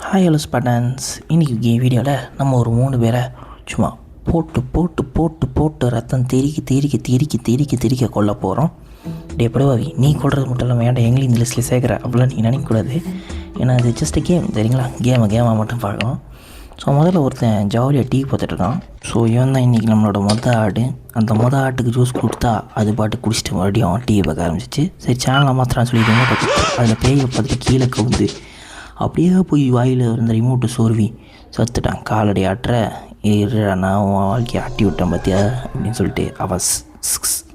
Hi hello Spartans. இன்றைக்கி வீடியோவில் நம்ம ஒரு 3 பேரை சும்மா போட்டு போட்டு போட்டு போட்டு ரத்தம் தெறிக்க கொல்ல போகிறோம். டே படுவாவி, நீ கொள்வது மட்டும் இல்லாமல் வேண்டாம் எங்களையும் இந்த லிஸ்ட்டில் சேர்க்குற அப்படிலாம் நீங்கள் நினைக்கக்கூடாது. ஏன்னா அது ஜஸ்ட் கேம், சரிங்களா? கேமாக மட்டும் பார்க்கணும். ஸோ முதல்ல ஒருத்தன் ஜாலியாக டீ பார்த்துட்ருக்கான். ஸோ இவன் தான் இன்றைக்கி நம்மளோட ஆடு. அந்த ஆட்டுக்கு ஜூஸ் கொடுத்தா அது பாட்டு குடிச்சிட்டு மறுபடியும் டீ பார்க்க ஆரம்பிச்சிச்சு. சரி சேனலை மாத்திரம் சொல்லிட்டு அதில் பேயை பார்த்துட்டு கீழே கவுந்து அப்படியே போய் வாயில் இருந்த ரிமோட்டு சோர்வி சத்துட்டான். காலடி ஆட்டுற நான் உன் வாழ்க்கையை ஆட்டி விட்டேன் பார்த்தியா அப்படின்னு சொல்லிட்டு அவஸ்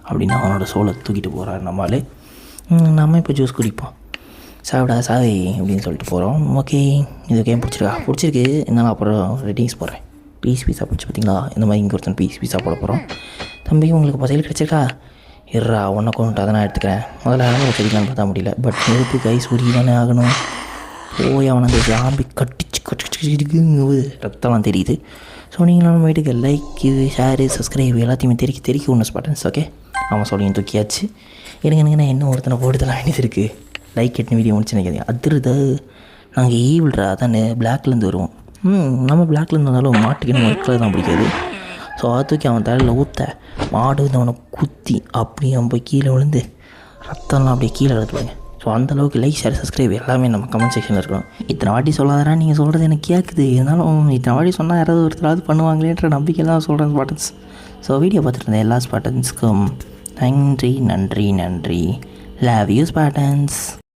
அப்படின்னு அவனோட சோலை தூக்கிட்டு போகிறார். நம்ம இப்போ ஜூஸ் குடிப்போம். சாப்பிடா சாவி அப்படின்னு சொல்லிட்டு போகிறோம். ஓகே, இது கேம் பிடிச்சிருக்கு. இருந்தாலும் அப்புறம் ரெட்டிங்ஸ் போடுறேன். பீஸா பிடிச்சி பார்த்தீங்களா? இந்த மாதிரி இங்கே ஒருத்தன் பீஸா போட போகிறோம். தம்பி உங்களுக்கு பசையில் கிடச்சிருக்கா? இருறா உன்னை கொண்டுட்டு அதை நான் எடுத்துக்கிறேன். முதல்ல ஆரம்பி வச்சிருக்கலான்னு பார்த்தா முடியல. பட் நெருப்பு கை சூரிய தானே ஆகணும். போய் அவனை அந்த ஜாம்பி கட்டிச்சு ரத்தம்லாம் தெரியுது. ஸோ நீங்களும் வீட்டுக்கு லைக் ஷேரு சப்ஸ்கிரைப் எல்லாத்தையுமே தெரிக்க ஒன்று ஸ்பாட்டன்ஸ். ஓகே, அவன் சொல்லியும் தூக்கியாச்சு. எனக்கு இன்னும் ஒருத்தனை போடுதலாம் வேண்டியது இருக்குது. லைக் எட்டு வீடியோ முடிச்சு நினைக்கிறேன். அதிருது நாங்கள் ஈவில்றா அதானே பிளாக்லேருந்து வருவோம். நம்ம பிளாக்லேருந்து வந்தாலும் மாட்டுக்கு நம்ம ஒர்க் கலர் தான் பிடிக்காது. ஸோ அதை தூக்கி அவன் தலையில் ஊற்ற மாடு வந்து அவனை குத்தி அப்படியே அவன் போய் கீழே விழுந்து ரத்தம்லாம் அப்படியே கீழே எடுத்துவாங்க. ஸோ அந்தளவுக்கு லைக் ஷேர் சப்ஸ்கிரைப் எல்லாமே நம்ம கமெண்ட் செக்ஷனில் இருக்கணும். இத்தனை வாட்டி சொல்லாதரா நீங்கள் சொல்கிறது எனக்கு கேட்குது. இருந்தாலும் இத்தனை வாட்டி சொன்னால் யாராவது ஒருத்தராவது பண்ணுவாங்களேன்ற நம்பிக்கை தான் சொல்கிறேன் ஸ்பாட்டன்ஸ். ஸோ வீடியோ பார்த்துட்டு இருந்தேன் எல்லா ஸ்பாட்டன்ஸ்க்கும் நன்றி. Love you Spartans.